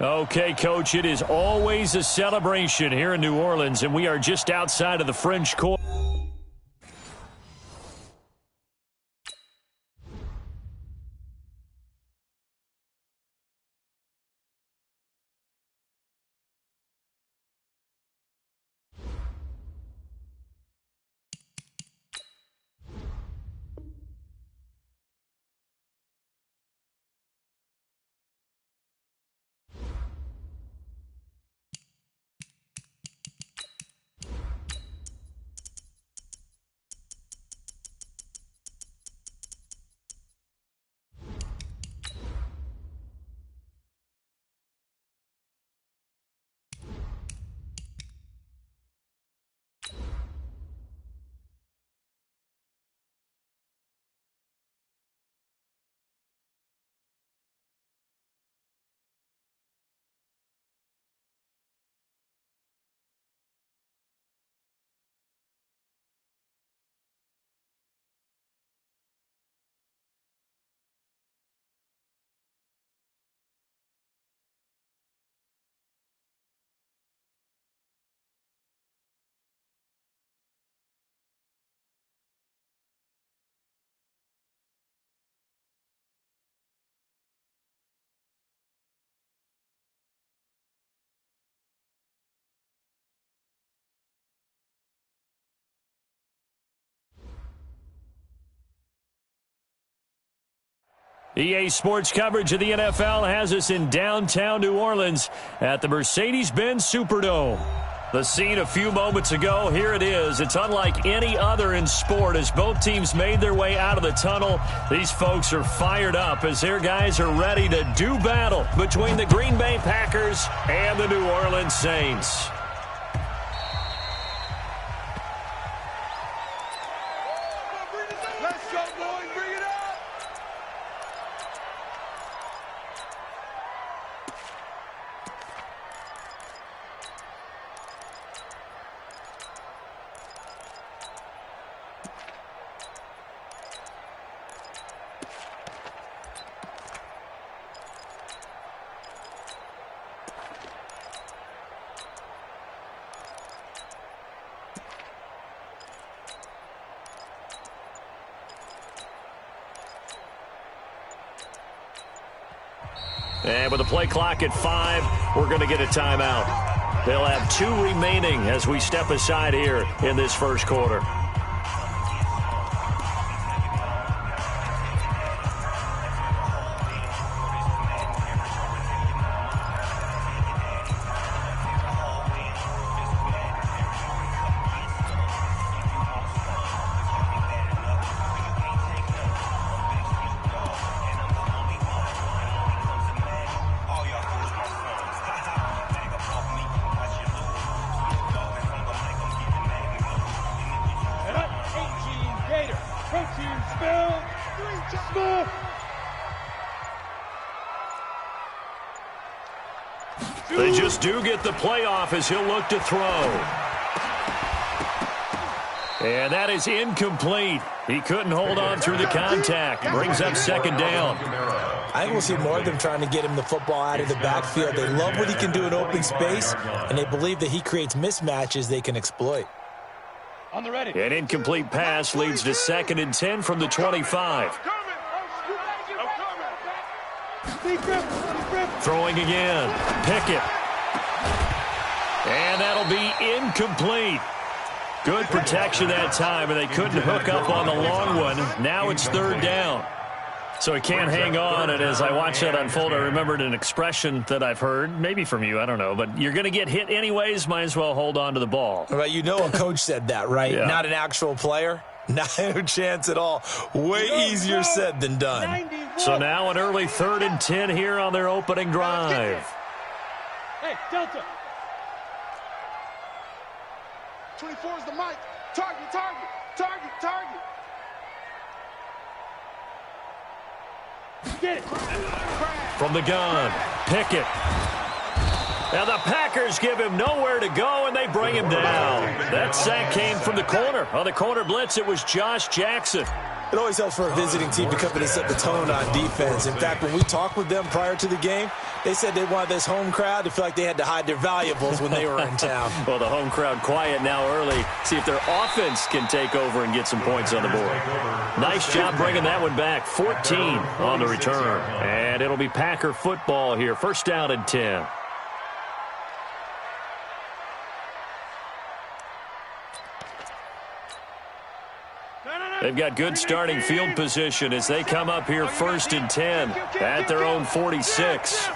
Okay, Coach, it is always a celebration here in New Orleans, and we are just outside of the French Quarter. EA Sports coverage of the NFL has us in downtown New Orleans at the Mercedes-Benz Superdome. The scene a few moments ago, here it is. It's unlike any other in sport as both teams made their way out of the tunnel. These folks are fired up as their guys are ready to do battle between the Green Bay Packers and the New Orleans Saints. And with the play clock at 5, we're going to get a timeout. They'll have 2 remaining as we step aside here in this first quarter. They just do get the playoff as he'll look to throw. And that is incomplete. He couldn't hold on through the contact. Brings up second down. I think we'll see more of them trying to get him the football out of the backfield. They love what he can do in open space, and they believe that he creates mismatches they can exploit. On the ready. An incomplete pass leads to 2nd and 10 from the 25. Throwing again. Pickett. And that'll be incomplete. Good protection that time, and they couldn't hook up on the long one. Now it's 3rd down. So he can't hang on, and as I watch that unfold, I remembered an expression that I've heard, maybe from you, I don't know, but you're going to get hit anyways, might as well hold on to the ball. Well, you know a coach said that, right? Yeah. Not an actual player. No chance at all. Way easier said than done. So now an early 3rd and 10 here on their opening drive. Hey, Delta. 24 is the mic. Target, target, target, target. Get it. From the gun, Pickett. And the Packers give him nowhere to go, and they bring him down. That sack came from the corner. On the corner blitz, it was Josh Jackson. It always helps for a visiting team to come in and set the tone on defense. In fact, when we talked with them prior to the game, they said they wanted this home crowd to feel like they had to hide their valuables when they were in town. Well, the home crowd quiet now early. See if their offense can take over and get some points on the board. Nice job bringing that one back. 14 on the return. And it'll be Packer football here. First down and 10. They've got good starting field position as they come up here first and 10 at their own 46.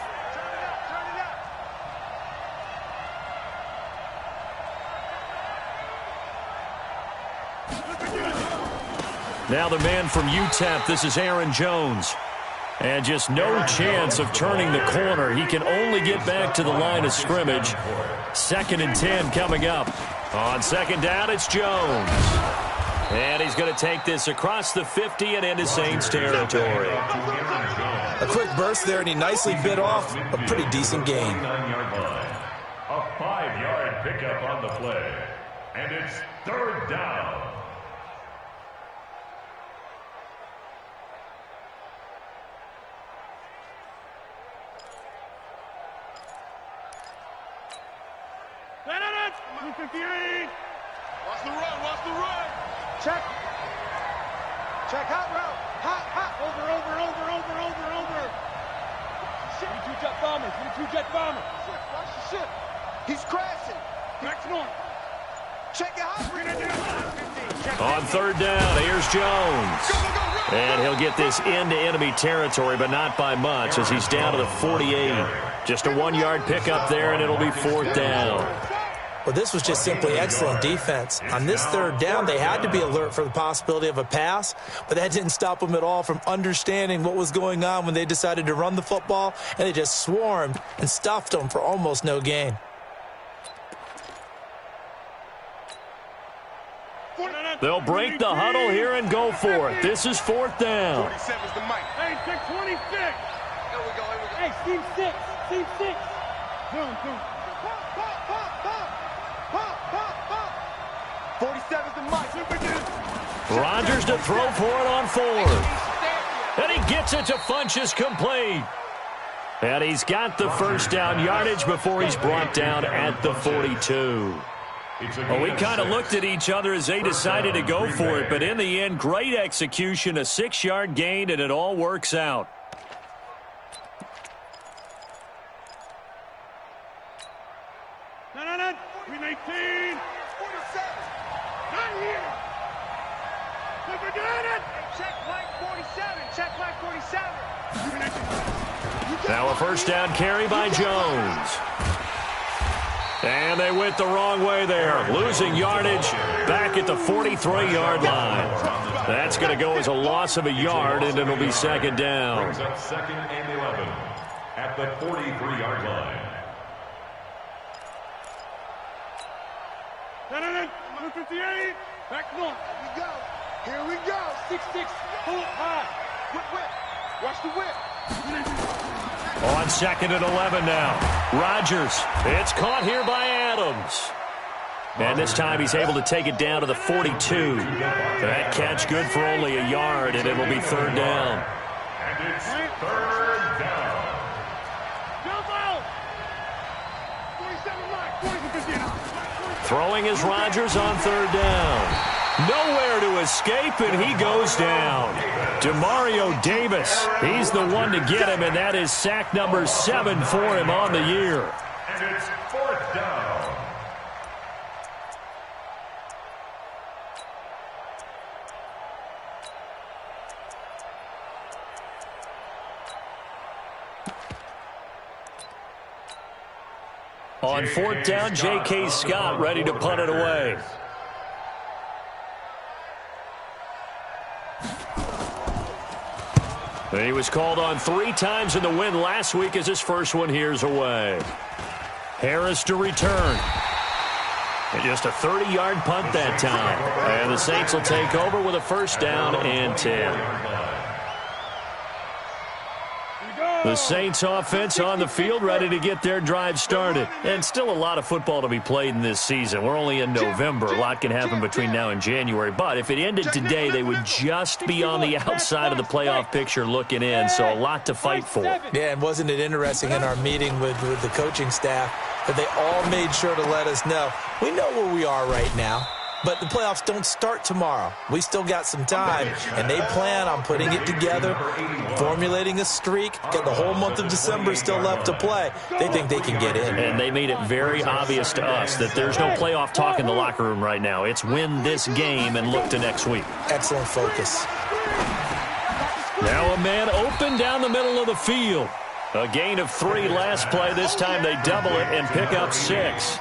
Now the man from UTEP, this is Aaron Jones. And just no chance of turning the corner. He can only get back to the line of scrimmage. Second and 10 coming up. On second down, it's Jones. And he's going to take this across the 50 and into Saints territory. A quick burst there, and he nicely bit off a pretty decent gain. A 5-yard pickup on the play. And it's third down. Watch the run, watch the run. Check. Check, hot route. Hot. Over. Shit. 2 jet bombers. 2 jet bombers. Shit, watch the shit. He's crashing. Next north. Check it out. On third down, here's Jones. Go. And he'll get this into enemy territory, but not by much as he's down to the 48. Just a 1-yard pickup there, and it'll be fourth down. Well, this was just simply excellent defense. On this third down, they had to be alert for the possibility of a pass, but that didn't stop them at all from understanding what was going on when they decided to run the football, and they just swarmed and stuffed them for almost no gain. They'll break the huddle here and go for it. This is fourth down. 47's the mic. Hey, check 26. Here we go. Hey, Steve 6. Zoom. Pop. 47's the mic. Rodgers to throw for it on fourth. And he gets it to Funchess complete. And he's got the first down yardage before he's brought down at the 42. Well, we kind of looked at each other as they decided to go for it, but in the end, great execution, a 6-yard gain, and it all works out. No. 319. 47. Not here. Never got it. Check like 47. Now a first down carry by Jones. And they went the wrong way there, losing yardage back at the 43-yard line. That's going to go as a loss of a yard, and it'll be second down. Brings up second and 11 at the 43-yard line. No. 58. Back north. Here we go. 6-6. Pull it high. Whip. Watch the whip. On second and 11 now. Rodgers. It's caught here by Adams. And this time he's able to take it down to the 42. That catch good for only a yard, and it'll be third down. And it's third down. Jump out. 47 line. 47. Throwing is Rodgers on third down. Nowhere to escape, and he goes down. Demario Davis, he's the one to get him, and that is sack number 7 for him on the year. And it's fourth down. On fourth down, J.K. Scott ready to punt it away. He was called on 3 times in the win last week as his first one here's away. Harris to return. And just a 30-yard punt that time. And the Saints will take over with a first down and 10. The Saints offense on the field, ready to get their drive started. And still a lot of football to be played in this season. We're only in November. A lot can happen between now and January. But if it ended today, they would just be on the outside of the playoff picture looking in. So a lot to fight for. Yeah, and wasn't it interesting in our meeting with the coaching staff that they all made sure to let us know, we know where we are right now. But the playoffs don't start tomorrow. We still got some time, and they plan on putting it together, formulating a streak, get the whole month of December still left to play. They think they can get in. And they made it very obvious to us that there's no playoff talk in the locker room right now. It's win this game and look to next week. Excellent focus. Now a man open down the middle of the field. A gain of 3 last play. This time they double it and pick up 6.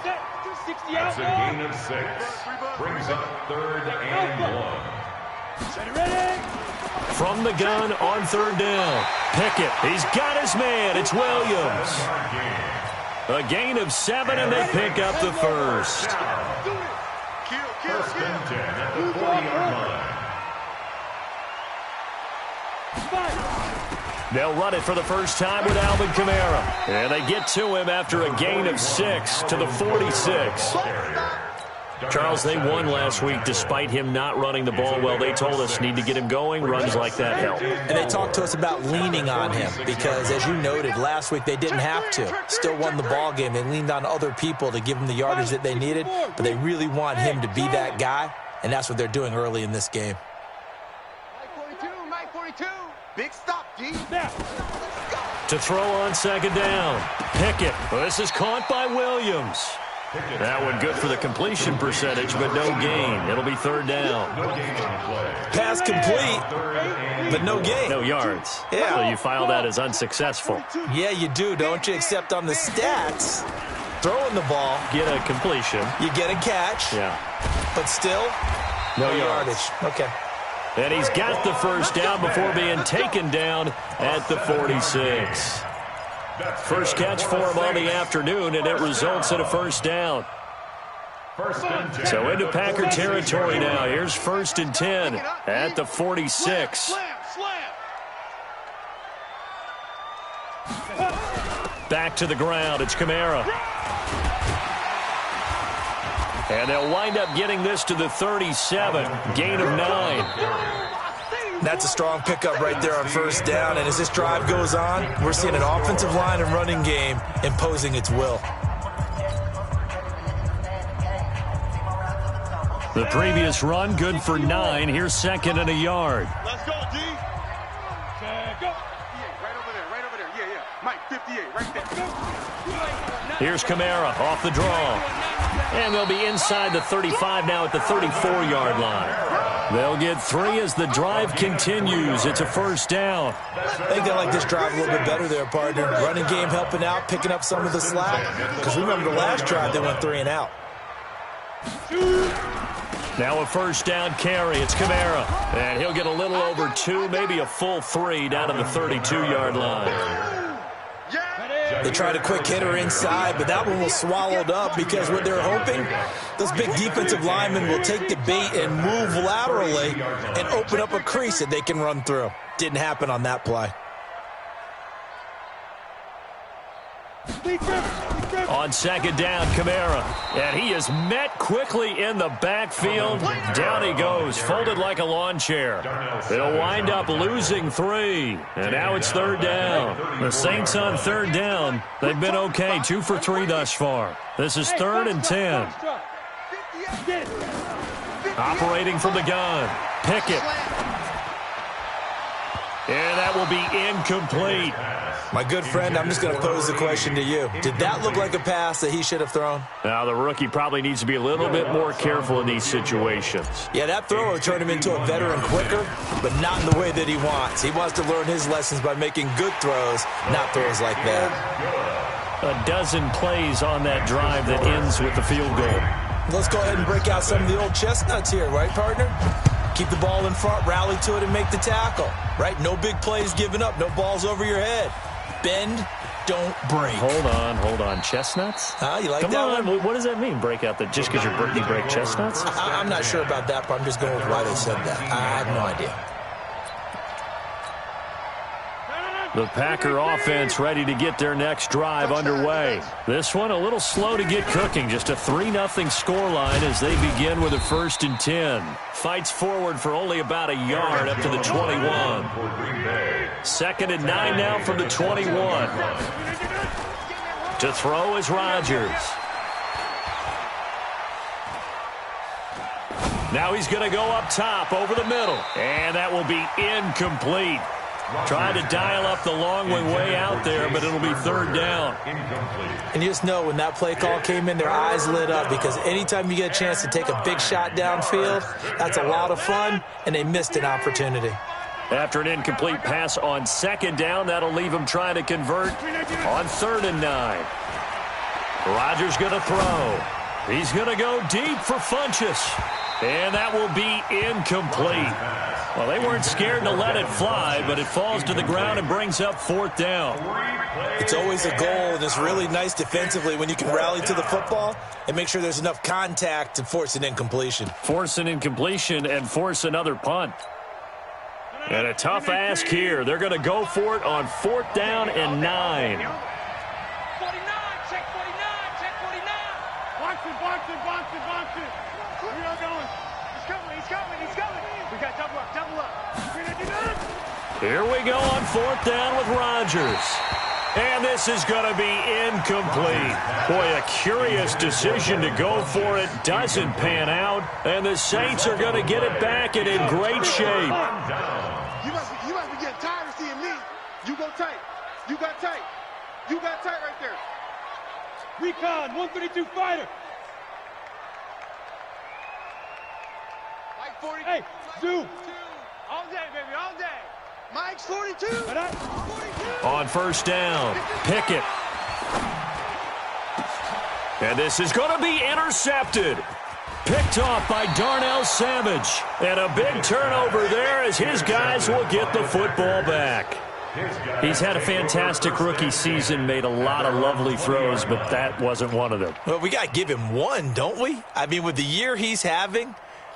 That's a gain of 6. Brings up 3rd and 1. From the gun on 3rd down. Pickett, he's got his man. It's Williams. A gain of 7, and they pick up the first. First and 10 at the 40-yard line. They'll run it for the first time with Alvin Kamara. And they get to him after a gain of 6 to the 46. Charles, they won last week despite him not running the ball well. They told us need to get him going. Runs like that help. And they talked to us about leaning on him because, as you noted, last week they didn't have to. Still won the ball game. They leaned on other people to give them the yardage that they needed, but they really want him to be that guy, and that's what they're doing early in this game. Mike 42. Big stop, D. To throw on 2nd down. Pickett. Well, this is caught by Williams. That one good for the completion percentage, but no gain. It'll be 3rd down. Pass complete, but no gain. No yards. Yeah. So you file that as unsuccessful. Yeah, you do, don't you? Except on the stats, throwing the ball. Get a completion. You get a catch. Yeah. But still, no yardage. Okay. And he's got the first down before being taken down at the 46. First catch for him on the afternoon, and it results in a first down. So into Packer territory now. Here's 1st and 10 at the 46. Back to the ground. It's Kamara. And they'll wind up getting this to the 37. Gain of 9. That's a strong pickup right there on 1st down. And as this drive goes on, we're seeing an offensive line and running game imposing its will. The previous run, good for 9. Here's 2nd and a yard. Let's go, D. Go. Right over there. Yeah. Mike, 58, right there. Here's Kamara off the draw. And they'll be inside the 35 now at the 34-yard line. They'll get 3 as the drive continues. It's a first down. I think they like this drive a little bit better there, partner. Running game helping out, picking up some of the slack. Because remember the last drive, they went 3 and out. Now a first down carry. It's Kamara. And he'll get a little over 2, maybe a full 3 down to the 32-yard line. They tried a quick hitter inside, but that one was swallowed up because what they're hoping, those big defensive linemen will take the bait and move laterally and open up a crease that they can run through. Didn't happen on that play. On 2nd down, Kamara. And he is met quickly in the backfield. Down he goes, folded like a lawn chair. They'll wind up losing 3. And now it's 3rd down. The Saints on 3rd down. They've been okay, 2 for 3 thus far. This is 3rd and 10. Operating from the gun. Pickett. And that will be incomplete. My good friend, I'm just going to pose the question to you. Did that look like a pass that he should have thrown? Now, the rookie probably needs to be a little bit more careful in these situations. Yeah, that throw will turn him into a veteran quicker, but not in the way that he wants. He wants to learn his lessons by making good throws, not throws like that. A dozen plays on that drive that ends with the field goal. Let's go ahead and break out some of the old chestnuts here, right, partner? Keep the ball in front, rally to it, and make the tackle, right? No big plays given up, no balls over your head. Bend, don't break. Hold on. Chestnuts? You like Come that on. one? What does that mean, break out? Just because you break chestnuts? I'm not sure about that, but I'm just going with why they said that. I have no idea. The Packer offense ready to get their next drive underway. This one a little slow to get cooking. Just a 3-0 scoreline as they begin with a 1st and 10. Fights forward for only about a yard up to the 21. 2nd and 9 now from the 21. To throw is Rodgers. Now he's going to go up top over the middle. And that will be incomplete. Trying to dial up the long way out there, but it'll be 3rd down. And you just know when that play call came in, their eyes lit up because anytime you get a chance to take a big shot downfield, that's a lot of fun, and they missed an opportunity. After an incomplete pass on 2nd down, that'll leave him trying to convert on 3rd and 9. Rodgers going to throw. He's going to go deep for Funchess. And that will be incomplete. Well, they weren't scared to let it fly, but it falls to the ground and brings up 4th down. It's always a goal, and it's really nice defensively when you can rally to the football and make sure there's enough contact to force an incompletion. Force an incompletion and force another punt. And a tough ask here. They're going to go for it on 4th down and 9. 49, check 49, check 49. Box it. Where you going? He's coming. We got double up. Here we go on 4th down with Rodgers. And this is going to be incomplete. Boy, a curious decision to go for it. Doesn't pan out. And the Saints are going to get it back and in great shape. You must be getting tired of seeing me. You go tight. You got tight. Right there. Recon, 132 fighter. Mike 42. Hey, zoom. All day, baby, all day. Mike's 42. 42. On 1st down, Pickett. And this is going to be intercepted. Picked off by Darnell Savage. And a big turnover there as his guys will get the football back. He's had a fantastic rookie season, made a lot of lovely throws, but that wasn't one of them. Well, we got to give him one, don't we? I mean, with the year he's having,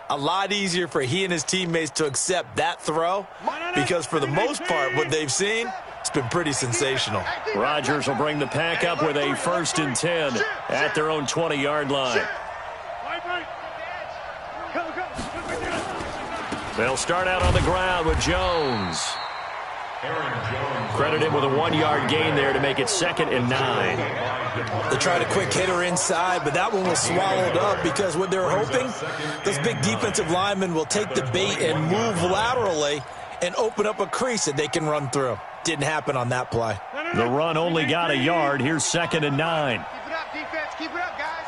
a lot easier for he and his teammates to accept that throw because for the most part, what they've seen, it's been pretty sensational. Rodgers will bring the pack up with a 1st and 10 at their own 20-yard line. They'll start out on the ground with Jones. Credit him with a 1-yard gain there to make it 2nd and 9. They tried a quick hitter inside, but that one was swallowed up because what they're hoping, those big defensive linemen will take the bait and move laterally and open up a crease that they can run through. Didn't happen on that play. The run only got a yard. Here's 2nd and 9. Keep it up, defense. Keep it up, guys.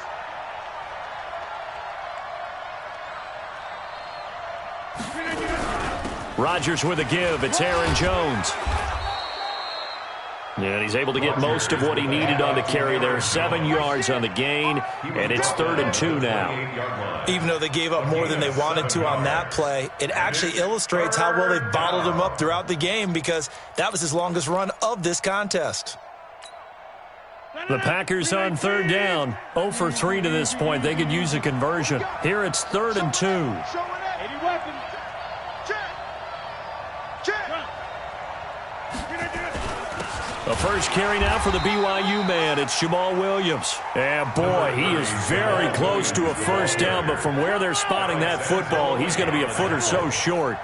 Rodgers with a give. It's Aaron Jones. And he's able to get most of what he needed on the carry there. 7 yards on the gain, and it's 3rd and 2 now. Even though they gave up more than they wanted to on that play, it actually illustrates how well they bottled him up throughout the game because that was his longest run of this contest. The Packers on 3rd down. 0 for 3 to this point. They could use a conversion. Here it's 3rd and 2. 80 weapons. The first carry now for the BYU man. It's Jamal Williams. And boy, he is very close to a 1st down, but from where they're spotting that football, he's going to be a foot or so short.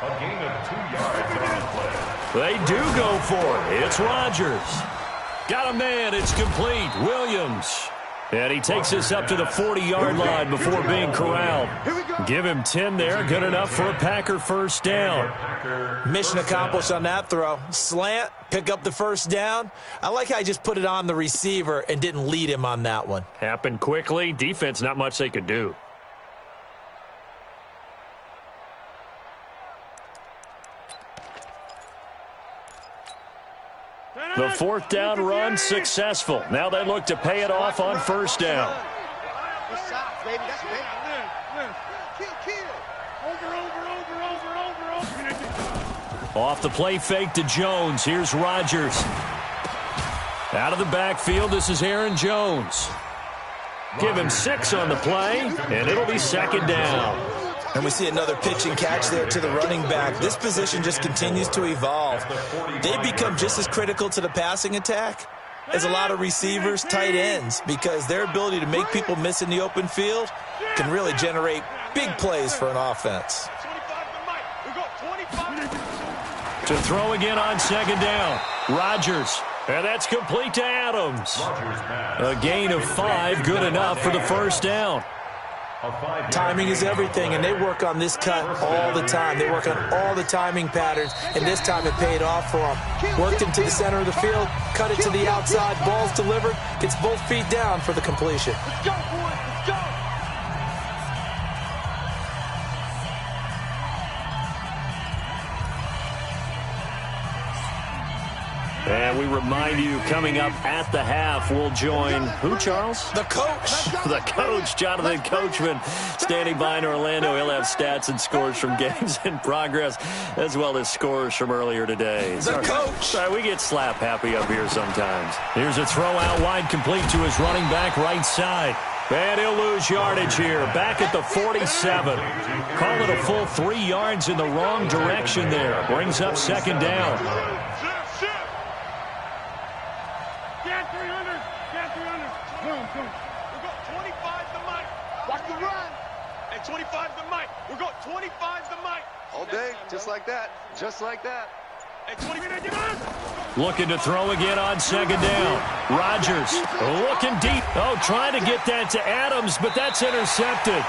A gain of 2 yards on the play. They do go for it. It's Rodgers. Got a man. It's complete. Williams. And he takes us up to the 40-yard line before being corralled. Give him 10 there. Good enough for a Packer 1st down. Mission accomplished on that throw. Slant, pick up the 1st down. I like how I just put it on the receiver and didn't lead him on that one. Happened quickly. Defense, not much they could do. The 4th down run successful. Now they look to pay it off on 1st down. Off the play fake to Jones. Here's Rodgers. Out of the backfield, this is Aaron Jones. Give him 6 on the play, and it'll be 2nd down. And we see another pitch and catch there to the running back. This position just continues to evolve. They become just as critical to the passing attack as a lot of receivers, tight ends, because their ability to make people miss in the open field can really generate big plays for an offense. To throw again on second down, Rodgers. And that's complete to Adams. A gain of 5, good enough for the first down. Timing is everything, and they work on this cut all the time. They work on all the timing patterns, and this time it paid off for them. Worked into the center of the field, cut it to the outside, ball's delivered, gets both feet down for the completion. Let's go, boys, let's go. And we remind you, coming up at the half, we'll join who, Charles? The coach. The coach, Jonathan Coachman, standing by in Orlando. He'll have stats and scores from games in progress, as well as scores from earlier today. The coach. Sorry, we get slap happy up here sometimes. Here's a throw out wide, complete to his running back right side. And he'll lose yardage here, back at the 47. Call it a full 3 yards in the wrong direction there. Brings up second down. Get 300. Get 300. Boom, boom. We got 25 the mic. Watch the run. And 25 the mic. We got 25 the mic. All day, just like that. Just like that. And 20 minutes, get on. Looking to throw again on second down. Rodgers looking deep. Oh, trying to get that to Adams, but that's intercepted.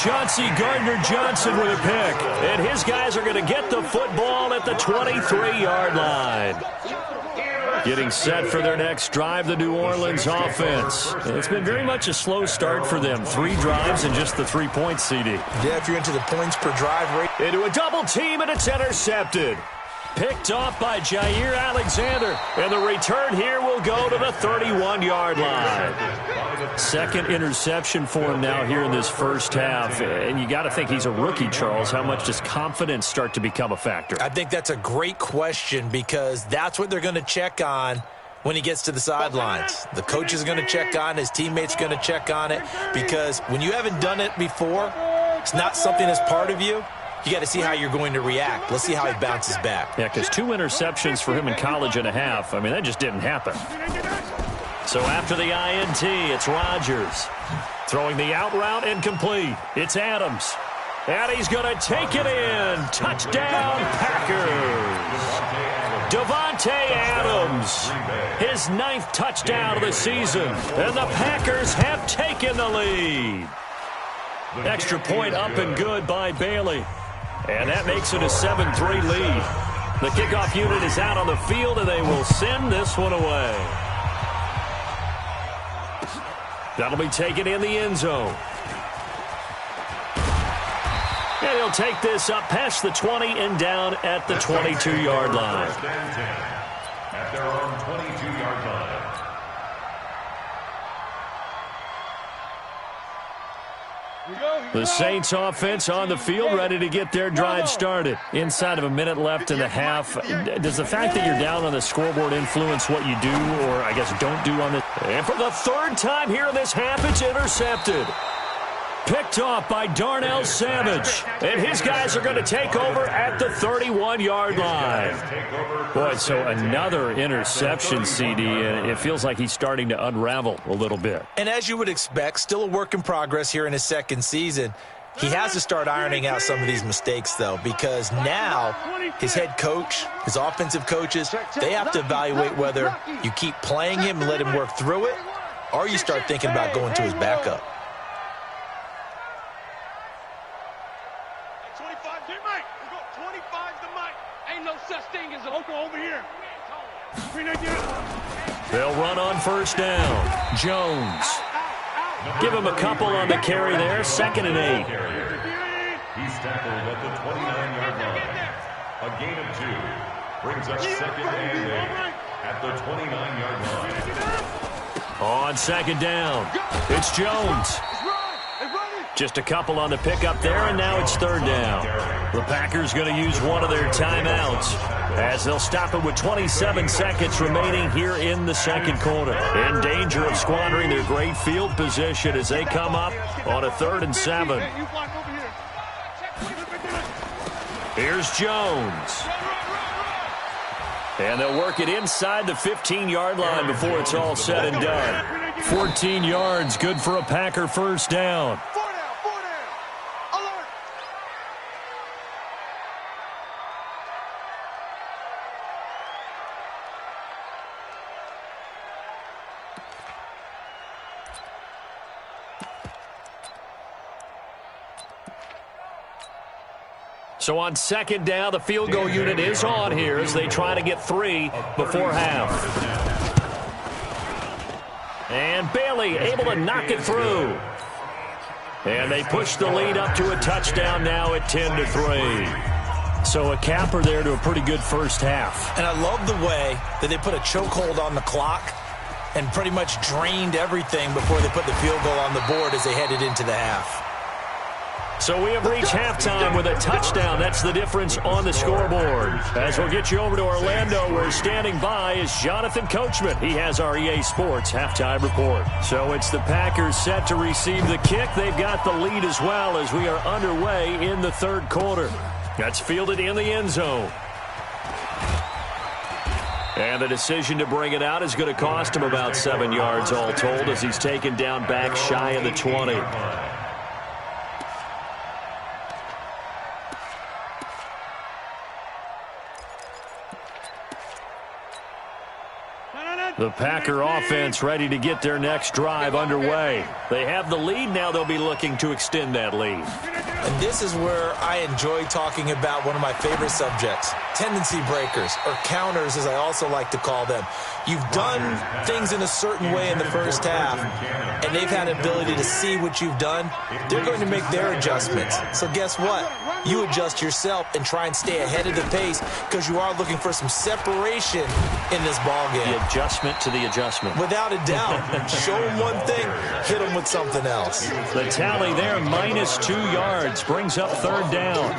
Chauncey Gardner-Johnson with a pick. And his guys are going to get the football at the 23-yard line. Getting set for their next drive, the New Orleans offense. It's been very much a slow start for them. 3 drives and just the 3 points, CD. Yeah, if you're into the points per drive rate. Into a double team, and it's intercepted. Picked off by Jair Alexander. And the return here will go to the 31-yard line. Second interception for him now here in this first half. And you got to think he's a rookie, Charles. How much does confidence start to become a factor? I think that's a great question, because that's what they're going to check on when he gets to the sidelines. The coach is going to check on, his teammates are going to check on it, because when you haven't done it before, it's not something that's part of you. You got to see how you're going to react. Let's see how he bounces back. Yeah, because 2 interceptions for him in college and a half. I mean, that just didn't happen. So after the INT, it's Rodgers. Throwing the out route incomplete. It's Adams. And he's going to take it in. Touchdown, Packers. Davante Adams. His 9th touchdown of the season. And the Packers have taken the lead. Extra point up and good by Bailey. And that makes it a 7-3 lead. The kickoff unit is out on the field, and they will send this one away. That'll be taken in the end zone. And he'll take this up past the 20 and down at the 22-yard line. At their own 22-yard line. The Saints offense on the field, ready to get their drive started. Inside of a minute left in the half. Does the fact that you're down on the scoreboard influence what you do, or I guess don't do on this? And for the 3rd time here in this half, it's intercepted. Picked off by Darnell Savage. And his guys are going to take over at the 31-yard line. Boy, so another interception, CD, and it feels like he's starting to unravel a little bit. And as you would expect, still a work in progress here in his 2nd season. He has to start ironing out some of these mistakes, though, because now his head coach, his offensive coaches, they have to evaluate whether you keep playing him and let him work through it, or you start thinking about going to his backup. They'll run on first down. Jones. Give him a couple on the carry there. 2nd and 8. He's tackled at the 29-yard line. A gain of 2. Brings up 2nd and 8 at the 29-yard line. On 2nd down, it's Jones. Just a couple on the pickup there, and now it's 3rd down. The Packers going to use one of their timeouts as they'll stop it with 27 seconds remaining here in the 2nd quarter. In danger of squandering their great field position as they come up on a 3rd and 7. Here's Jones. And they'll work it inside the 15-yard line before it's all said and done. 14 yards, good for a Packer first down. So on second down, the field goal unit is on here as they try to get 3 before half. And Bailey able to knock it through. And they push the lead up to a touchdown now at 10-3. So a capper there to a pretty good first half. And I love the way that they put a chokehold on the clock and pretty much drained everything before they put the field goal on the board as they headed into the half. So we have reached halftime with a touchdown. That's the difference on the scoreboard. As we'll get you over to Orlando, where standing by is Jonathan Coachman. He has our EA Sports halftime report. So it's the Packers set to receive the kick. They've got the lead as well as we are underway in the third quarter. That's fielded in the end zone. And the decision to bring it out is going to cost him about 7 yards all told as he's taken down back shy of the 20. The Packer offense ready to get their next drive underway. They have the lead now. They'll be looking to extend that lead. And this is where I enjoy talking about one of my favorite subjects, tendency breakers, or counters as I also like to call them. You've done things in a certain way in the first half, and they've had an ability to see what you've done. They're going to make their adjustments. So guess what? You adjust yourself and try and stay ahead of the pace because you are looking for some separation in this ballgame. The adjustment to the adjustment. Without a doubt. Show them one thing, hit them with something else. The tally there, minus 2 yards, brings up third down.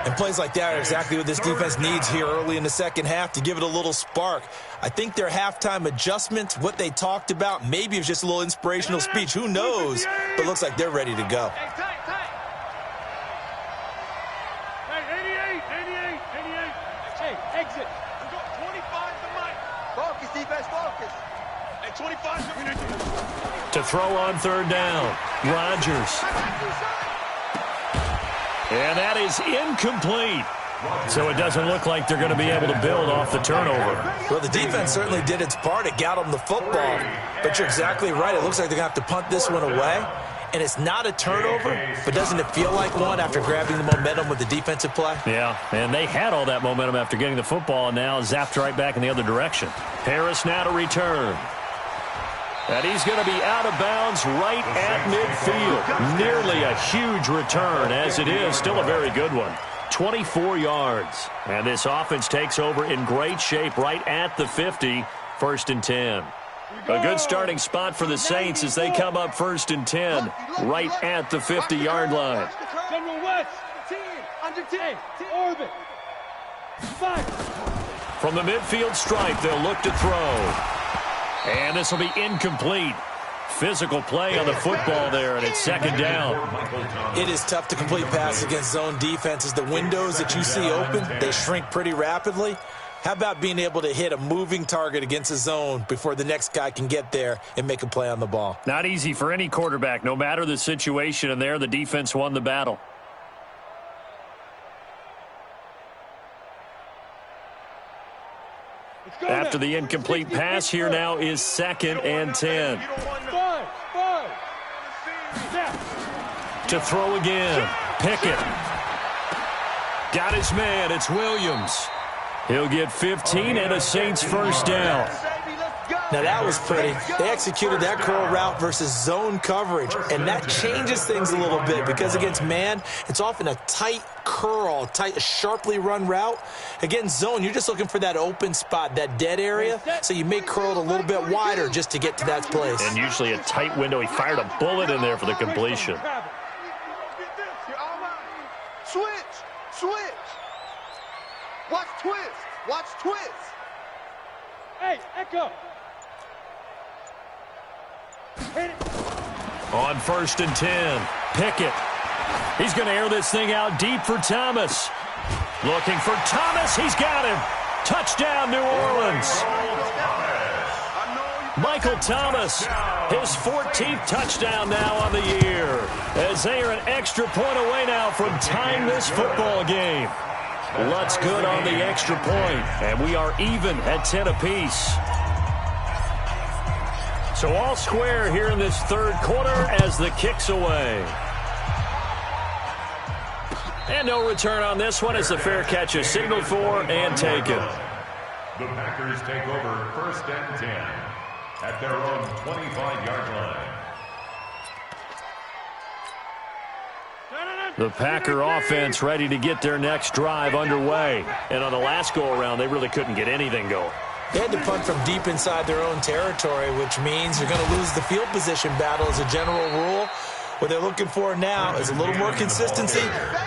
And plays like that are exactly what this defense needs here early in the second half to give it a little spark. I think their halftime adjustments, what they talked about, maybe it was just a little inspirational speech. Who knows? But it looks like they're ready to go. Exit. We got 25 to make. Focus, defense, focus. And 25 to throw on third down. Rodgers. And that is incomplete. So it doesn't look like they're going to be able to build off the turnover. Well, the defense certainly did its part. It got them the football. But you're exactly right. It looks like they're going to have to punt this one away. And it's not a turnover, but doesn't it feel like one after grabbing the momentum with the defensive play? Yeah, and they had all that momentum after getting the football, and now zapped right back in the other direction. Harris now to return. And he's going to be out of bounds right at midfield. Nearly a huge return, as it is. Still a very good one. 24 yards. And this offense takes over in great shape right at the 50, 1st and 10. A good starting spot for the Saints as they come up 1st and 10 right at the 50-yard line. General West, 10, under 10, orbit. 5. From the midfield stripe, they'll look to throw. And this will be incomplete. Physical play on the football there, and it's second down. It is tough to complete passes against zone defenses. The windows that you see open, they shrink pretty rapidly. How about being able to hit a moving target against a zone before the next guy can get there and make a play on the ball? Not easy for any quarterback, no matter the situation, and there the defense won the battle. After the incomplete pass, here now is 2nd and 10. To throw again. Pickett. Got his man. It's Williams. He'll get 15 and a Saints first down. Now that was pretty. They executed that curl route versus zone coverage, and that changes things a little bit because against man, it's often a tight curl, a sharply run route. Against zone, you're just looking for that open spot, that dead area, so you may curl it a little bit wider just to get to that place. And usually a tight window. He fired a bullet in there for the completion. Switch. Watch twist. Watch twist. Hey, Echo. Hit it. On 1st and 10, Pickett. He's going to air this thing out deep for Thomas. Looking for Thomas. He's got him. Touchdown, New Orleans. Michael Thomas, his 14th touchdown now on the year, as they are an extra point away now from tying this football game. Lutz good on the extra point, and we are even at 10 apiece. So all square here in this third quarter as the kick's away. And no return on this one as the fair catch is signaled for and taken. The Packers take over 1st and 10 at their own 25-yard line. The Packer offense ready to get their next drive underway. And on the last go-around, they really couldn't get anything going. They had to punt from deep inside their own territory, which means you're going to lose the field position battle as a general rule. What they're looking for now is a little more consistency,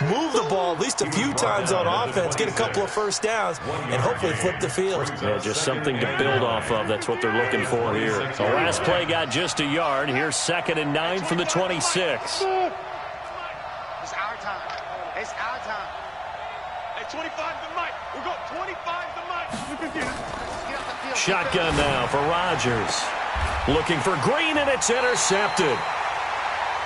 move the ball at least a few times on offense, get a couple of first downs, and hopefully flip the field. Yeah, just something to build off of. That's what they're looking for here. The last play got just a yard. Here's 2nd and 9 from the 26. It's our time. It's our time. Hey, 25 to Mike. We'll go 25 to Mike. Shotgun now for Rodgers. Looking for Green, and it's intercepted.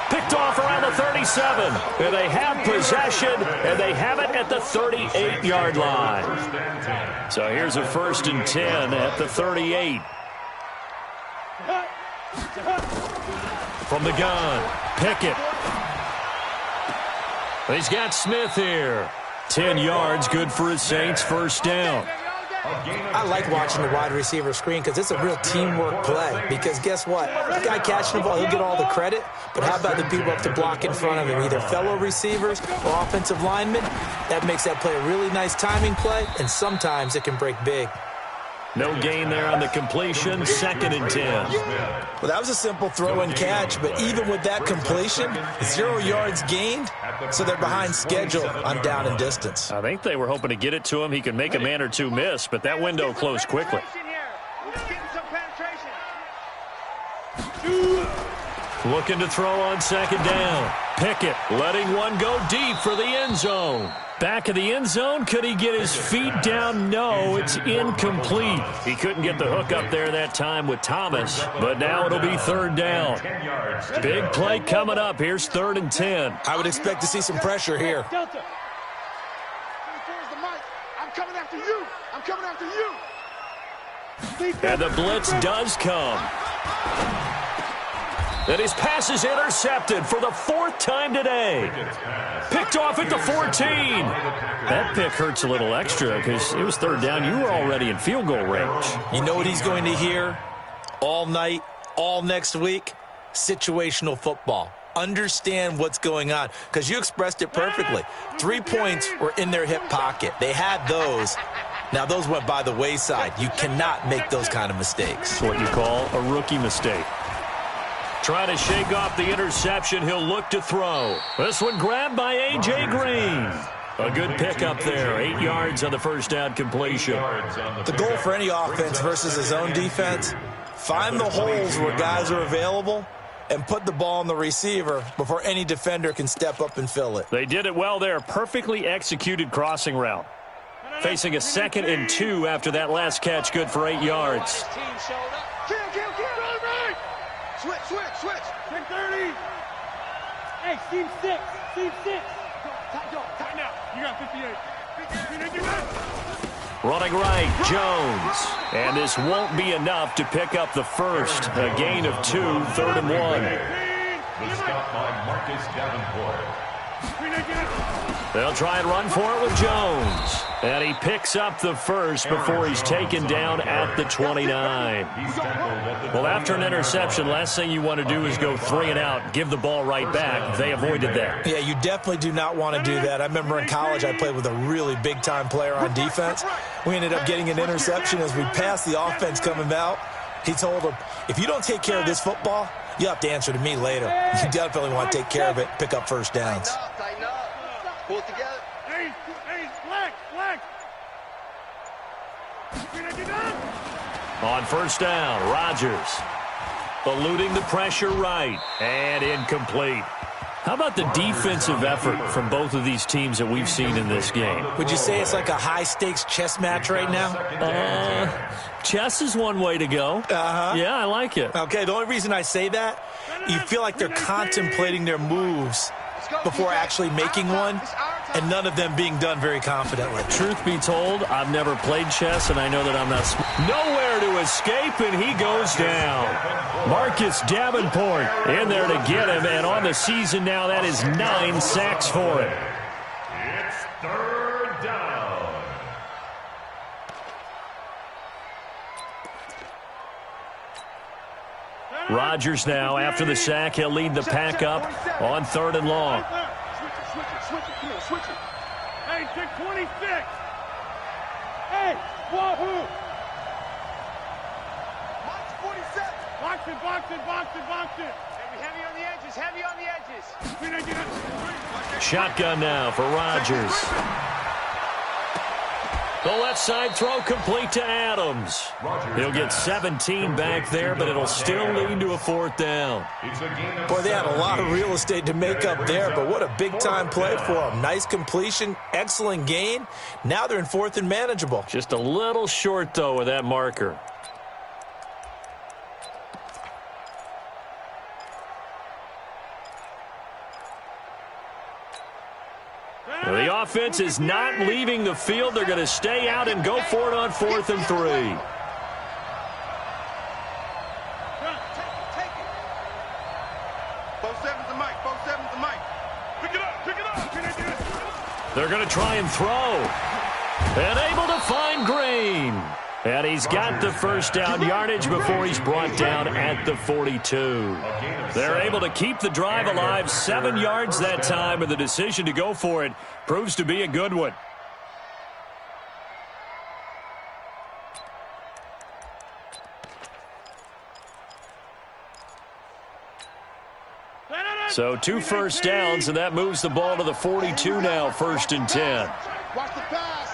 Picked off around the 37. And they have possession, and they have it at the 38-yard line. So here's a 1st and 10 at the 38. From the gun, Pickett. He's got Smith here. 10 yards, good for his Saints, 1st down. I like watching the wide receiver screen because it's a real teamwork play. Because guess what? The guy catching the ball, he'll get all the credit. But how about the people up to block in front of him, either fellow receivers or offensive linemen? That makes that play a really nice timing play, and sometimes it can break big. No gain there on the completion, 2nd and 10. Well, that was a simple throw and catch, but even with that completion, 0 yards gained, so they're behind schedule on down and distance. I think they were hoping to get it to him. He could make a man or two miss, but that window closed quickly. Looking to throw on 2nd down. Pickett letting one go deep for the end zone. Back of the end zone, could he get his feet down? No, it's incomplete. He couldn't get the hook up there that time with Thomas, but now it'll be 3rd down. Big play coming up. Here's 3rd and 10. I would expect to see some pressure here. I'm coming after you. I'm coming after you. And the blitz does come. And his pass is intercepted for the 4th time today. Picked off at the 14. That pick hurts a little extra because it was 3rd down. You were already in field goal range. You know what he's going to hear all night, all next week? Situational football. Understand what's going on, because you expressed it perfectly. 3 points were in their hip pocket. They had those. Now, those went by the wayside. You cannot make those kind of mistakes. It's what you call a rookie mistake. Trying to shake off the interception. He'll look to throw. This one grabbed by A.J. Green. A good pickup there. 8 yards on the 1st down completion. The goal for any offense versus his own defense, find the holes where guys are available and put the ball on the receiver before any defender can step up and fill it. They did it well there. Perfectly executed crossing route. Facing a 2nd and 2 after that last catch. Good for 8 yards. Switch. 10-30. Hey, team 6. Tighten out. You got 58. Running right, Jones. And this won't be enough to pick up the 1st. A gain of 2, 3rd and 1. The stop by Marcus Davenport. They'll try and run for it with Jones. And he picks up the 1st before he's taken down at the 29. Well, after an interception, last thing you want to do is go 3 and out, give the ball right back. They avoided that. Yeah, you definitely do not want to do that. I remember in college I played with a really big-time player on defense. We ended up getting an interception as we passed the offense coming out. He told him, if you don't take care of this football, you have to answer to me later. You definitely want to take care of it, pick up 1st downs. Tighten up. Pull it together. Hey, flag. On 1st down, Rodgers eluding the pressure right and incomplete. How about the defensive effort from both of these teams that we've seen in this game? Would you say it's like a high-stakes chess match right now? Chess is one way to go. Yeah, I like it. Okay, the only reason I say that, you feel like they're contemplating their moves before actually making one, and none of them being done very confidently. Truth be told, I've never played chess, and I know that I'm not nowhere to escape, and he goes down. Marcus Davenport in there to get him, and on the season now, that is 9 sacks for him. It's third down. Rodgers now, after the sack, he'll lead the pack up on 3rd and long. Switch it, come here, switch it. Hey, check 26. Hey, wahoo. March 47. Box it, box it, box it, box it. Heavy on the edges, heavy on the edges. Shotgun now for Rodgers. The left side throw complete to Adams. He'll get 17 back there, but it'll still lead to a 4th down. Boy, they had a lot of real estate to make up there, but what a big-time play for them. Nice completion, excellent gain. Now they're in 4th and manageable. Just a little short, though, with that marker. The offense is not leaving the field. They're going to stay out and go for it on 4th and 3. Take it. Both sevens to Mike. Both sevens to Mike. Pick it up, pick it up. They're going to try and throw. And able to find Green. And he's got the first down yardage before he's brought down at the 42. They're able to keep the drive alive, 7 yards that time, and the decision to go for it proves to be a good one. So 2 first downs, and that moves the ball to the 42 now, 1st and 10. Watch the pass.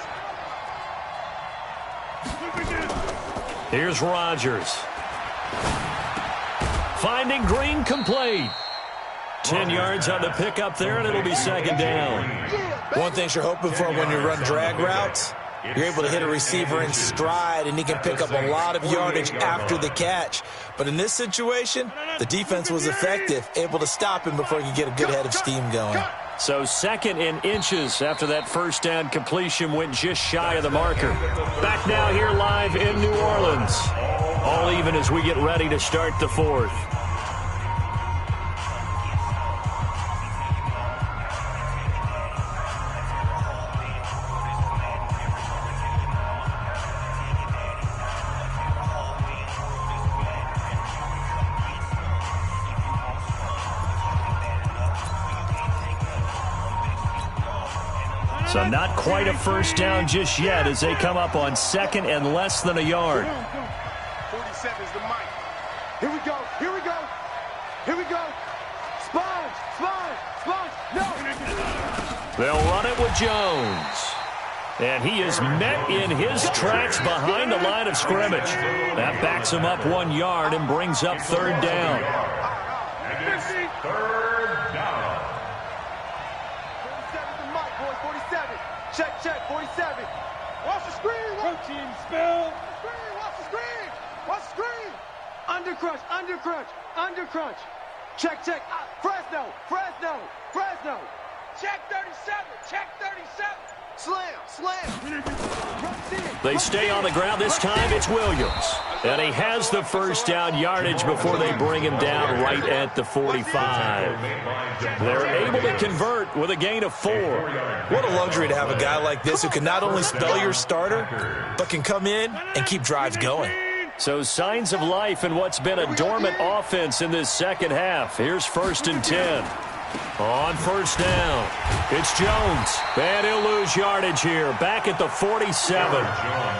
Here's Rodgers. Finding Green complete. 10 yards on the pickup there, and it'll be 2nd down. One thing you're hoping for when you run drag routes, you're able to hit a receiver in stride, and he can pick up a lot of yardage after the catch. But in this situation, the defense was effective, able to stop him before he could get a good head of steam going. So 2nd and inches after that first down completion went just shy of the marker. Back now here live in New Orleans. All even as we get ready to start the 4th. So not quite a first down just yet as they come up on 2nd and less than a yard. 47 is the Mike. Here we go, here we go, here we go. Sponge, sponge, sponge, no. They'll run it with Jones. And he is met in his tracks behind the line of scrimmage. That backs him up 1 yard and brings up 3rd down. And it's 3rd down. 47 is the Mike, boys. 47. Check, 47. Watch the screen. Protein spill. Watch the screen. Watch the screen. Under crunch. Check. Fresno. Check 37. Slam. They stay on the ground. This time it's Williams. And he has the first down yardage before they bring him down right at the 45. They're able to convert with a gain of 4. What a luxury to have a guy like this who can not only spell your starter, but can come in and keep drives going. So signs of life in what's been a dormant offense in this second half. Here's 1st and 10. On first down, it's Jones. And he'll lose yardage here. Back at the 47.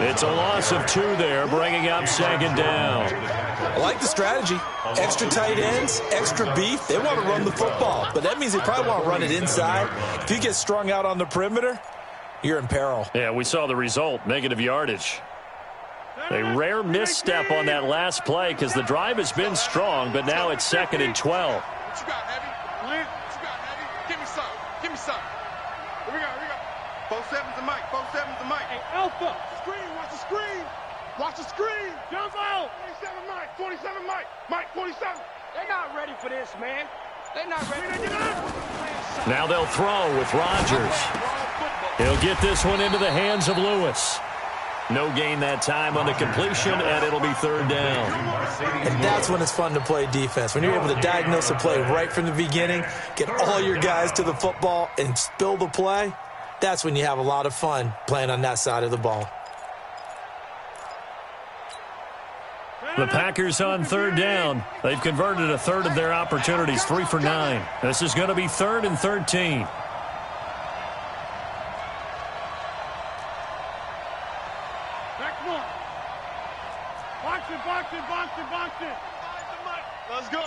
It's a loss of 2 there, bringing up 2nd down. I like the strategy. Extra tight ends, extra beef. They want to run the football, but that means they probably want to run it inside. If you get strung out on the perimeter, you're in peril. Yeah, we saw the result, negative yardage. A rare misstep on that last play because the drive has been strong, but now it's 2nd and 12. What you got, Heavy? What you got, Heavy? Give me some. Give me some. Here we go. Here we go. 4-7's the mic. 4-7's the mic. Hey, Alpha. Screen. Watch the screen. Watch the screen. Jump out. 47 Mike. 47 Mike. Mike 47. They're not ready for this, man. They're not ready. Now they'll throw with Rodgers. He'll get this one into the hands of Lewis. No gain that time on the completion, and it'll be third down. And that's when it's fun to play defense. When you're able to diagnose a play right from the beginning, get all your guys to the football, and spill the play, that's when you have a lot of fun playing on that side of the ball. The Packers on third down. They've converted a third of their opportunities, 3 for 9. This is going to be 3rd and 13. Let's go.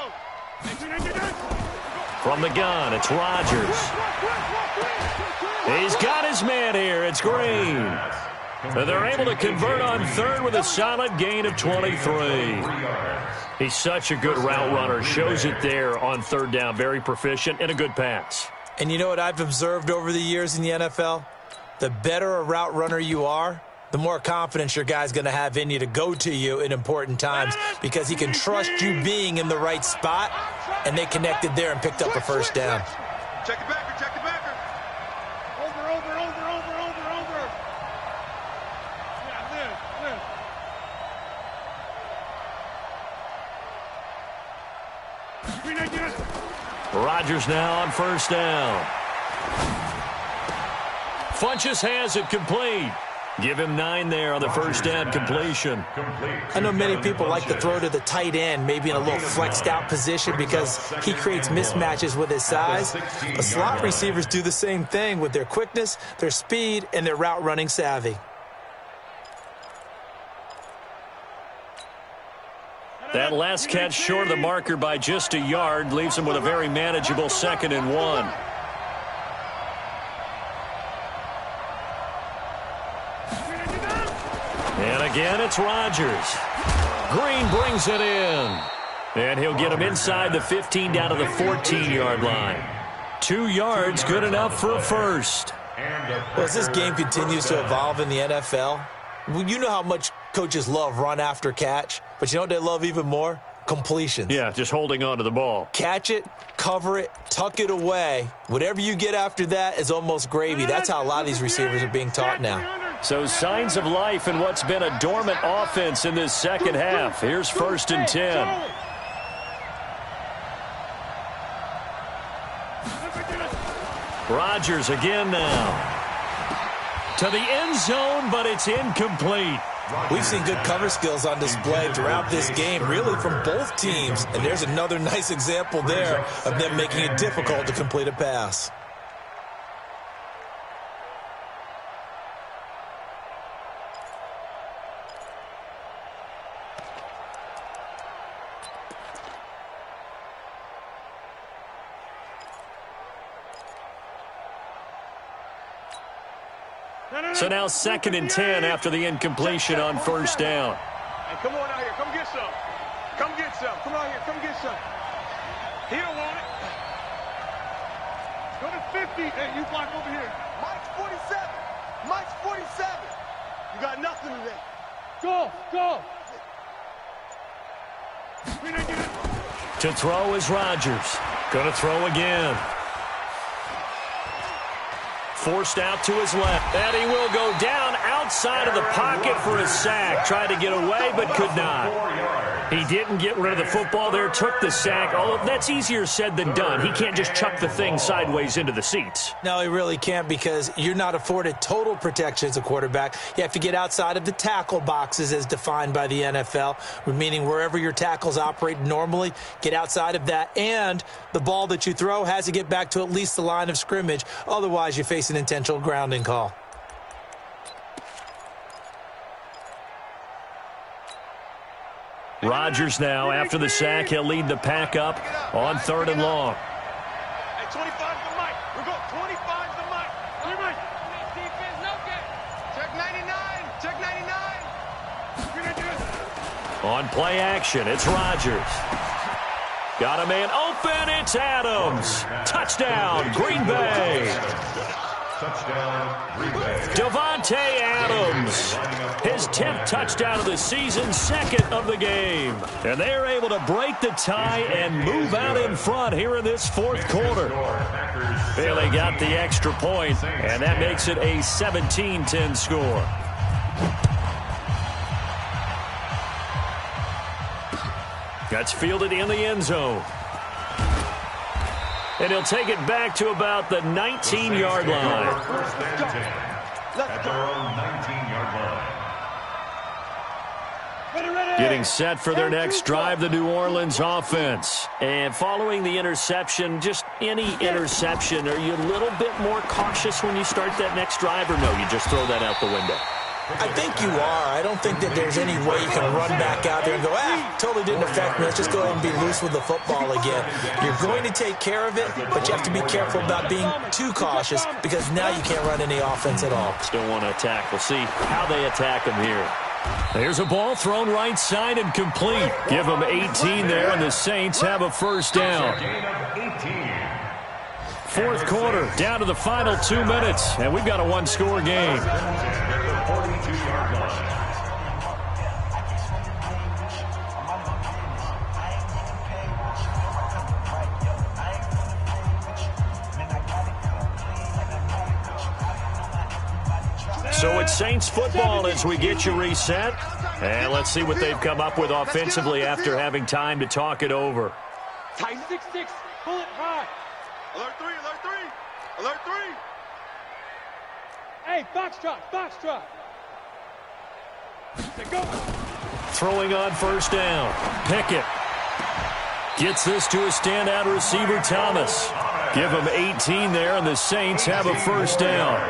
From the gun, it's Rodgers. He's got his man here. It's Green. And they're able to convert on third with a solid gain of 23. He's such a good route runner. Shows it there on third down. Very proficient and a good pass. And you know what I've observed over the years in the NFL? The better a route runner you are, the more confidence your guy's going to have in you to go to you in important times because he can trust you being in the right spot, and they connected there and picked up a first down. Check it backer. Check it backer. Over. Yeah, Rodgers now on first down. Funchess has it complete. Give him 9 there on the first down completion. I know many people like to throw to the tight end, maybe in a little flexed out position because he creates mismatches with his size. But slot receivers do the same thing with their quickness, their speed, and their route running savvy. That last catch short of the marker by just a yard leaves him with a very manageable 2nd and 1. And again, it's Rodgers. Green brings it in. And he'll get him inside the 15 down to the 14-yard line. 2 yards, good enough for a first. Well, as this game continues to evolve in the NFL, you know how much coaches love run after catch, but you know what they love even more? Completions. Yeah, just holding on to the ball. Catch it, cover it, tuck it away. Whatever you get after that is almost gravy. That's how a lot of these receivers are being taught now. So signs of life in what's been a dormant offense in this second half. Here's 1st and 10. Rodgers again now. To the end zone, but it's incomplete. We've seen good cover skills on display throughout this game, really from both teams. And there's another nice example there of them making it difficult to complete a pass. So now 2nd and 10 after the incompletion on first down. Hey, come on out here. Come get some. Come get some. Come out here. Come get some. He don't want it. Go to 50. Hey, you block over here. Mike's 47. Mike's 47. You got nothing today. Go. To throw is Rodgers. Going to throw again. Forced out to his left. And he will go down outside of the pocket for a sack. Tried to get away, but could not. He didn't get rid of the football there, took the sack. Although that's easier said than done. He can't just chuck the thing sideways into the seats. No, he really can't because you're not afforded total protection as a quarterback. You have to get outside of the tackle boxes as defined by the NFL, meaning wherever your tackles operate normally, get outside of that. And the ball that you throw has to get back to at least the line of scrimmage. Otherwise, you face an intentional grounding call. Rodgers now, after the sack, he'll lead the pack up on 3rd and long. Hey, 25's the mic. We're going 25's the mic. Everybody. Defense, no good. Check 99. Check 99. On play action, it's Rodgers. Got a man open. open. It's Adams. Touchdown, Green Bay. Touchdown, Green Bay. Davante Adams, his 10th touchdown of the season, second of the game. And they are able to break the tie and move out in front here in this fourth quarter. They got the extra point, and that makes it a 17-10 score. That's fielded in the end zone. And he'll take it back to about the 19-yard line. First and 10 at their own 19-yard line. Getting set for their next drive, the New Orleans offense. And following the interception, just any interception, are you a little bit more cautious when you start that next drive, or no, you just throw that out the window? I think you are. I don't think that there's any way you can run back out there and go, totally didn't affect me. Let's just go ahead and be loose with the football again. You're going to take care of it, but you have to be careful about being too cautious because now you can't run any offense at all. Still want to attack. We'll see how they attack him here. There's a ball thrown right side and complete. Give them 18 there, and the Saints have a first down. Fourth quarter, down to the final 2 minutes, and we've got a one-score game. So it's Saints football as we get you reset. And let's see what they've come up with offensively after having time to talk it over. Tight 6-6, pull it high. Alert 3, alert 3, alert 3. Hey, box drop. Go. Throwing on first down. Pickett gets this to a standout receiver, Thomas. Give him 18 there, and the Saints have a first down.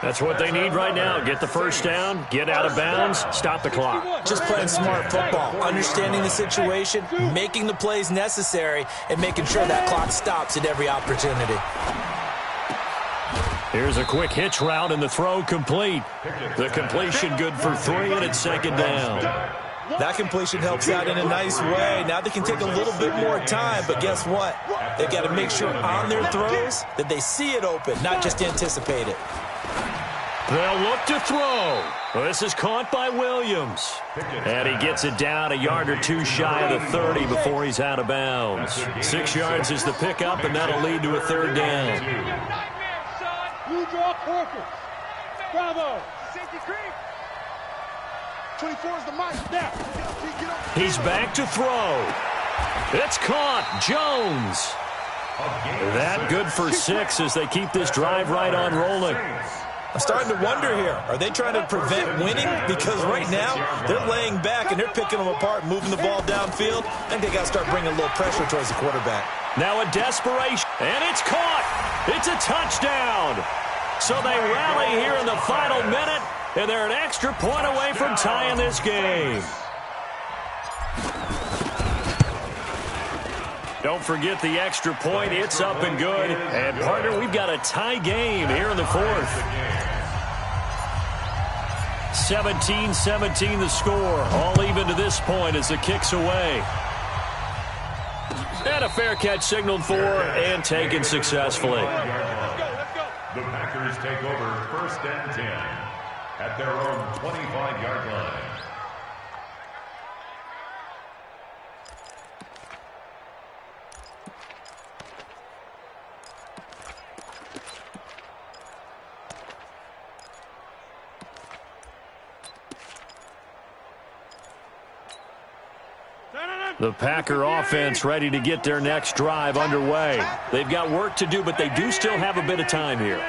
That's what they need right now. Get the first down, get out of bounds, stop the clock. Just playing smart football, understanding the situation, making the plays necessary, and making sure that clock stops at every opportunity. Here's a quick hitch route, and the throw complete. The completion good for 3, and it's second down. That completion helps out in a nice way. Now they can take a little bit more time, but guess what? They've got to make sure on their throws that they see it open, not just anticipate it. They'll look to throw. This is caught by Williams. And he gets it down a yard or two shy of the 30 before he's out of bounds. 6 yards is the pickup, and that'll lead to a third down. You draw corker. Bravo. Safety creep. 24 is the mic. Now. He's back to throw. It's caught. Jones. That good for 6 as they keep this drive right on rolling. I'm starting to wonder here, are they trying to prevent winning? Because right now, they're laying back and they're picking them apart, moving the ball downfield. I think they got to start bringing a little pressure towards the quarterback. Now a desperation, and it's caught. It's a touchdown. So they rally here in the final minute, and they're an extra point away from tying this game. Don't forget the extra point. It's up and good. And, partner, we've got a tie game here in the fourth. 17-17 the score. All even to this point as the kick's away. And a fair catch signaled for and taken successfully. The Packers take over first and 10 at their own 25-yard line. The Packer offense ready to get their next drive underway. They've got work to do, but they do still have a bit of time here.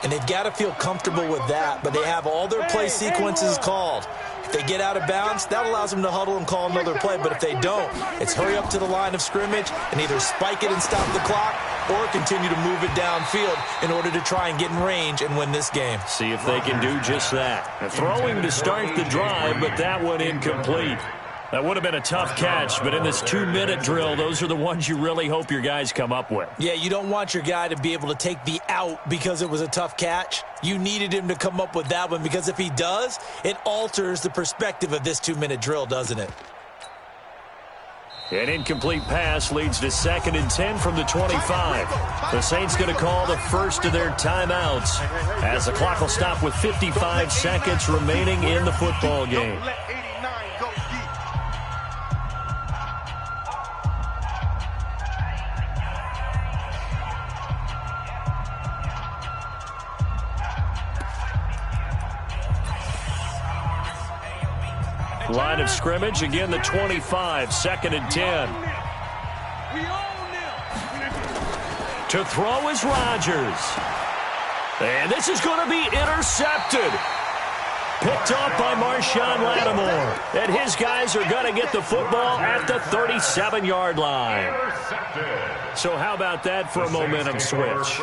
And they've got to feel comfortable with that, but they have all their play sequences called. If they get out of bounds, that allows them to huddle and call another play, but if they don't, it's hurry up to the line of scrimmage and either spike it and stop the clock or continue to move it downfield in order to try and get in range and win this game. See if they can do just that. Throwing to start the drive, but that one incomplete. That would have been a tough catch, but in this 2-minute drill, those are the ones you really hope your guys come up with. Yeah, you don't want your guy to be able to take the out because it was a tough catch. You needed him to come up with that one because if he does, it alters the perspective of this 2-minute drill, doesn't it? An incomplete pass leads to 2nd and 10 from the 25. The Saints going to call the first of their timeouts as the clock will stop with 55 seconds remaining in the football game. Line of scrimmage, again the 25, 2nd and 10. To throw is Rodgers. And this is going to be intercepted. Picked off by Marshawn Lattimore. And his guys are going to get the football at the 37-yard line. So how about that for a momentum switch?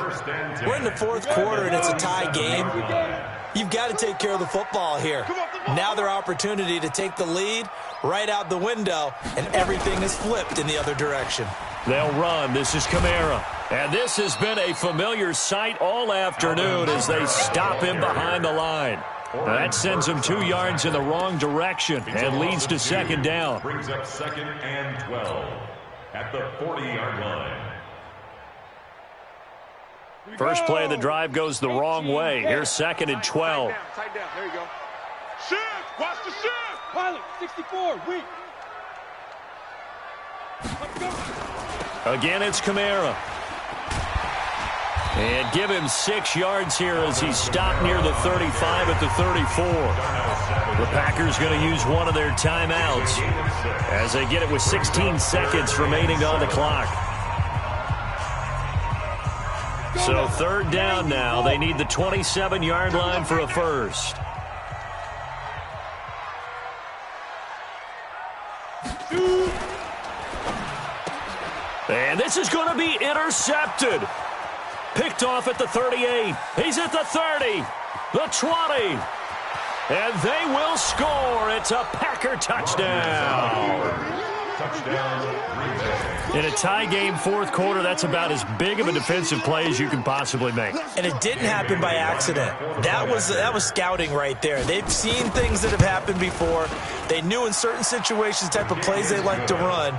We're in the 4th quarter and it's a tie game. You've got to take care of the football here. Now their opportunity to take the lead right out the window, and everything is flipped in the other direction. They'll run. This is Kamara. And this has been a familiar sight all afternoon as they stop him behind the line. Now that sends them 2 yards in the wrong direction and leads to 2nd down. Brings up 2nd and 12 at the 40-yard line. First play of the drive goes the wrong way. Here's 2nd and 12. Tight down. There you go. Shift. Watch the shift. Pilot, 64, weak. Again, it's Kamara. And give him 6 yards here as he's stopped near the 35 at the 34. The Packers going to use one of their timeouts as they get it with 16 seconds remaining on the clock. So 3rd down now. They need the 27-yard line for a first. And this is going to be intercepted. Picked off at the 38. He's at the 30, the 20. And they will score. It's a Packer touchdown. In a tie game 4th quarter, that's about as big of a defensive play as you can possibly make. And it didn't happen by accident. That was scouting right there. They've seen things that have happened before. They knew in certain situations the type of plays they like to run,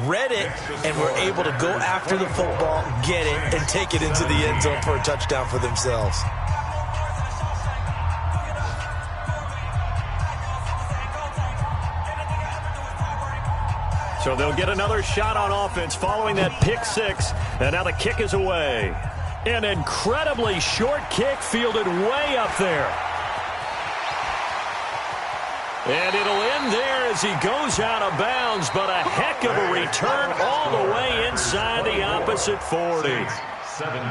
read it, and were able to go after the football, get it, and take it into the end zone for a touchdown for themselves. So they'll get another shot on offense following that pick 6. And now the kick is away. An incredibly short kick fielded way up there. And it'll end there as he goes out of bounds. But a heck of a return all the way inside the opposite 40. 17.